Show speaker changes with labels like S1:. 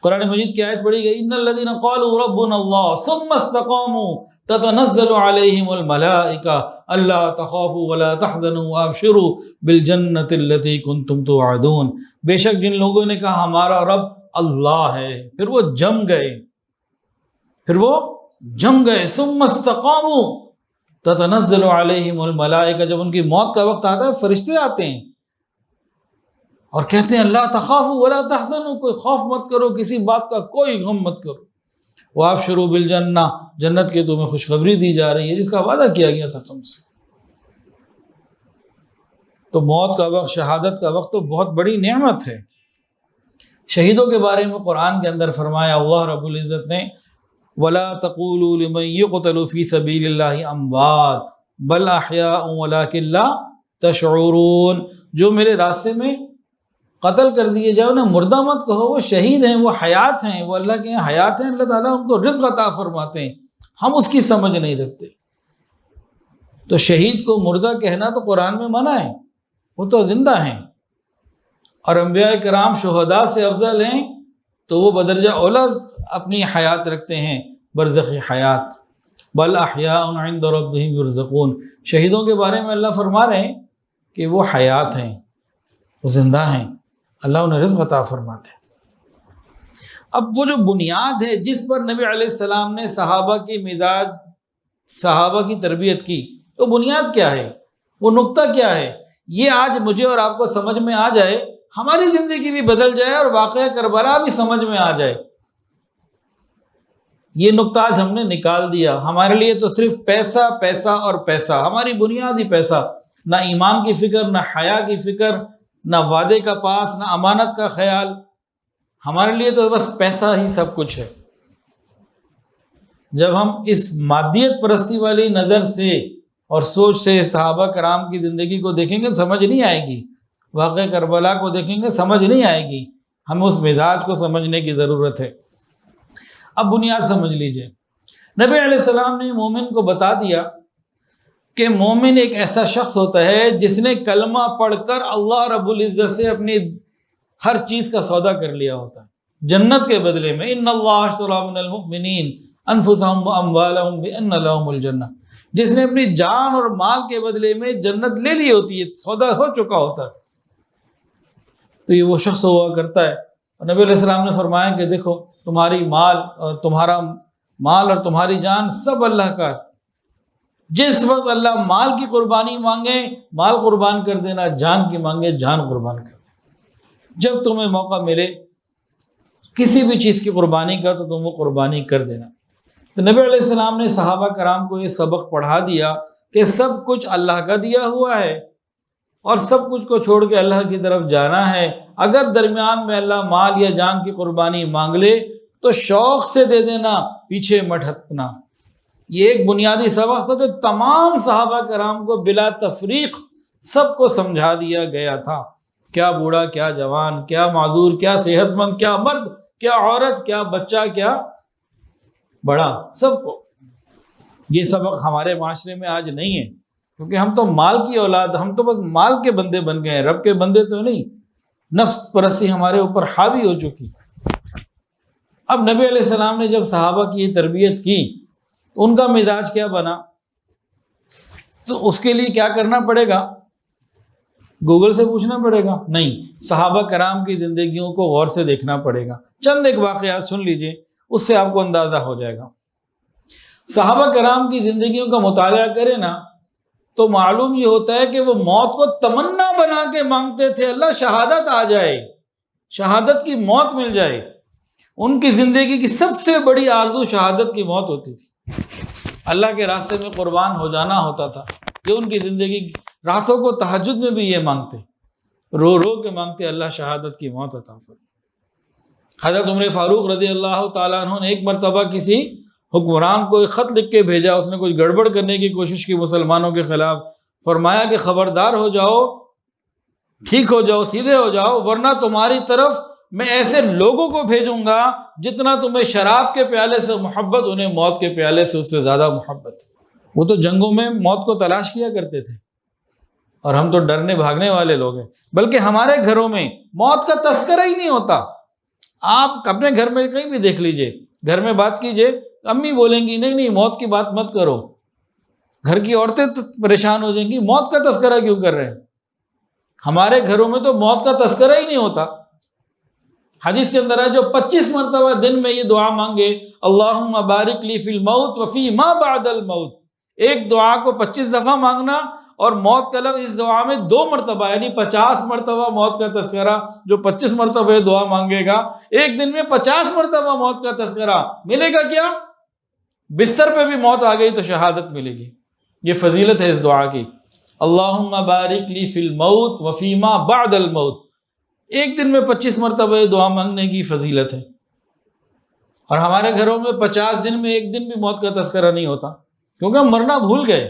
S1: قرآن مجید کی آیت پڑھی گئی ان الذین قالوا ربنا اللہ ثم استقاموا تتنزل علیہم الملائکہ الا تخافوا ولا تحزنوا وابشروا بالجنۃ التي کنتم توعدون، بے شک جن لوگوں نے کہا ہمارا رب اللہ ہے، پھر وہ جم گئے، ثم استقاموا تتنزل علیہم الملائکہ، جب ان کی موت کا وقت آتا ہے فرشتے آتے ہیں اور کہتے ہیں اللہ تخافوا ولا تحزنوا، کوئی خوف مت کرو، کسی بات کا کوئی غم مت کرو، وابشروا بالجنہ، جنت کی تمہیں خوشخبری دی جا رہی ہے جس کا وعدہ کیا گیا تھا تم سے۔ تو موت کا وقت، شہادت کا وقت تو بہت بڑی نعمت ہے۔ شہیدوں کے بارے میں قرآن کے اندر فرمایا اللہ رب العزت نے وَلَا تَقُولُوا لِمَن يُقْتَلُ فِي سَبِيلِ اللَّهِ أَمْوَاتٌ بَلْ أَحْيَاءٌ وَلَٰكِن لَّا تَشْعُرُونَ، جو میرے راستے میں قتل کر دیے جائے انہیں مردہ مت کہو، وہ شہید ہیں، وہ حیات ہیں، وہ اللہ کے یہاں حیات ہیں، اللہ تعالیٰ ان کو رزق عطا فرماتے ہیں، ہم اس کی سمجھ نہیں رکھتے۔ تو شہید کو مردہ کہنا تو قرآن میں منع ہے، وہ تو زندہ ہیں، اور انبیاء کرام شہداء سے افضل ہیں تو وہ بدرجہ اولا اپنی حیات رکھتے ہیں، برزخی حیات۔ بل احیاء عند ربهم یرزقون، شہیدوں کے بارے میں اللہ فرما رہے ہیں کہ وہ حیات ہیں، وہ زندہ ہیں، اللہ انہیں رزق عطا فرماتے ہیں۔ اب وہ جو بنیاد ہے جس پر نبی علیہ السلام نے صحابہ کی مزاج، صحابہ کی تربیت کی، تو بنیاد کیا ہے، وہ نقطہ کیا ہے، یہ آج مجھے اور آپ کو سمجھ میں آ جائے، ہماری زندگی بھی بدل جائے اور واقعہ کربلا بھی سمجھ میں آ جائے۔ یہ نقطہ آج ہم نے نکال دیا، ہمارے لیے تو صرف پیسہ پیسہ اور پیسہ، ہماری بنیاد ہی پیسہ، نہ ایمان کی فکر، نہ حیا کی فکر، نہ وعدے کا پاس، نہ امانت کا خیال، ہمارے لیے تو بس پیسہ ہی سب کچھ ہے۔ جب ہم اس مادیت پرستی والی نظر سے اور سوچ سے صحابہ کرام کی زندگی کو دیکھیں گے سمجھ نہیں آئے گی، واقعہ کربلا کو دیکھیں گے سمجھ نہیں آئے گی، ہمیں اس مزاج کو سمجھنے کی ضرورت ہے۔ اب بنیاد سمجھ لیجئے، نبی علیہ السلام نے مومن کو بتا دیا کہ مومن ایک ایسا شخص ہوتا ہے جس نے کلمہ پڑھ کر اللہ رب العزت سے اپنی ہر چیز کا سودا کر لیا ہوتا ہے، جنت کے بدلے میں ان اللہ اشتری من المؤمنین انفسهم واموالهم بان لهم الجنہ، جس نے اپنی جان اور مال کے بدلے میں جنت لے لی ہوتی ہے، سودا ہو چکا ہوتا ہے، تو یہ وہ شخص ہوا کرتا ہے۔ اور نبی علیہ السلام نے فرمایا کہ دیکھو تمہاری مال اور تمہارا مال اور تمہاری جان سب اللہ کا ہے، جس وقت اللہ مال کی قربانی مانگے مال قربان کر دینا، جان کی مانگے جان قربان کر دینا، جب تمہیں موقع ملے کسی بھی چیز کی قربانی کا تو تم وہ قربانی کر دینا۔ تو نبی علیہ السلام نے صحابہ کرام کو یہ سبق پڑھا دیا کہ سب کچھ اللہ کا دیا ہوا ہے اور سب کچھ کو چھوڑ کے اللہ کی طرف جانا ہے۔ اگر درمیان میں اللہ مال یا جان کی قربانی مانگ لے تو شوق سے دے دینا، پیچھے مت ہٹنا۔ یہ ایک بنیادی سبق تھا جو تمام صحابہ کرام کو بلا تفریق سب کو سمجھا دیا گیا تھا، کیا بوڑھا، کیا جوان، کیا معذور، کیا صحت مند، کیا مرد، کیا عورت، کیا بچہ، کیا بڑا، سب کو۔ یہ سبق ہمارے معاشرے میں آج نہیں ہے، کیونکہ ہم تو مال کی اولاد، ہم تو بس مال کے بندے بن گئے ہیں، رب کے بندے تو نہیں، نفس پرستی ہمارے اوپر حاوی ہو چکی۔ اب نبی علیہ السلام نے جب صحابہ کی یہ تربیت کی تو ان کا مزاج کیا بنا، تو اس کے لیے کیا کرنا پڑے گا، گوگل سے پوچھنا پڑے گا؟ نہیں، صحابہ کرام کی زندگیوں کو غور سے دیکھنا پڑے گا۔ چند ایک واقعات سن لیجئے، اس سے آپ کو اندازہ ہو جائے گا۔ صحابہ کرام کی زندگیوں کا مطالعہ کریں نا تو معلوم یہ ہوتا ہے کہ وہ موت کو تمنا بنا کے مانگتے تھے، اللہ شہادت آ جائے، شہادت کی موت مل جائے۔ ان کی زندگی کی سب سے بڑی آرزو شہادت کی موت ہوتی تھی، اللہ کے راستے میں قربان ہو جانا ہوتا تھا۔ یہ ان کی زندگی، راتوں کو تہجد میں بھی یہ مانگتے، رو رو کے مانگتے اللہ شہادت کی موت عطا فرما۔ حضرت عمر فاروق رضی اللہ تعالیٰ عنہ نے ایک مرتبہ کسی حکمران کو ایک خط لکھ کے بھیجا، اس نے کچھ گڑبڑ کرنے کی کوشش کی مسلمانوں کے خلاف، فرمایا کہ خبردار ہو جاؤ، ٹھیک ہو جاؤ، سیدھے ہو جاؤ، ورنہ تمہاری طرف میں ایسے لوگوں کو بھیجوں گا جتنا تمہیں شراب کے پیالے سے محبت، انہیں موت کے پیالے سے اس سے زیادہ محبت۔ وہ تو جنگوں میں موت کو تلاش کیا کرتے تھے، اور ہم تو ڈرنے بھاگنے والے لوگ ہیں، بلکہ ہمارے گھروں میں موت کا تذکرہ ہی نہیں ہوتا۔ آپ اپنے گھر میں کہیں بھی دیکھ لیجئے، گھر میں بات کیجئے، امی بولیں گی نہیں نہیں موت کی بات مت کرو، گھر کی عورتیں پریشان ہو جائیں گی، موت کا تذکرہ کیوں کر رہے ہیں؟ ہمارے گھروں میں تو موت کا تذکرہ ہی نہیں ہوتا۔ حدیث کے اندر ہے جو 25 مرتبہ دن میں یہ دعا مانگے، اللہم بارک لی فی الموت وفی ما بعد الموت، ایک دعا کو 25 دفعہ مانگنا، اور موت کا لفظ اس دعا میں 2 مرتبہ، یعنی 50 مرتبہ موت کا تذکرہ۔ جو 25 مرتبہ یہ دعا مانگے گا، ایک دن میں 50 مرتبہ موت کا تذکرہ، ملے گا کیا؟ بستر پہ بھی موت آ گئی تو شہادت ملے گی۔ یہ فضیلت ہے اس دعا کی، اللہم بارک لی فی الموت وفی ما بعد الموت، ایک دن میں 25 مرتبہ یہ دعا مانگنے کی فضیلت ہے۔ اور ہمارے گھروں میں 50 دن میں ایک دن بھی موت کا تذکرہ نہیں ہوتا، کیونکہ ہم مرنا بھول گئے۔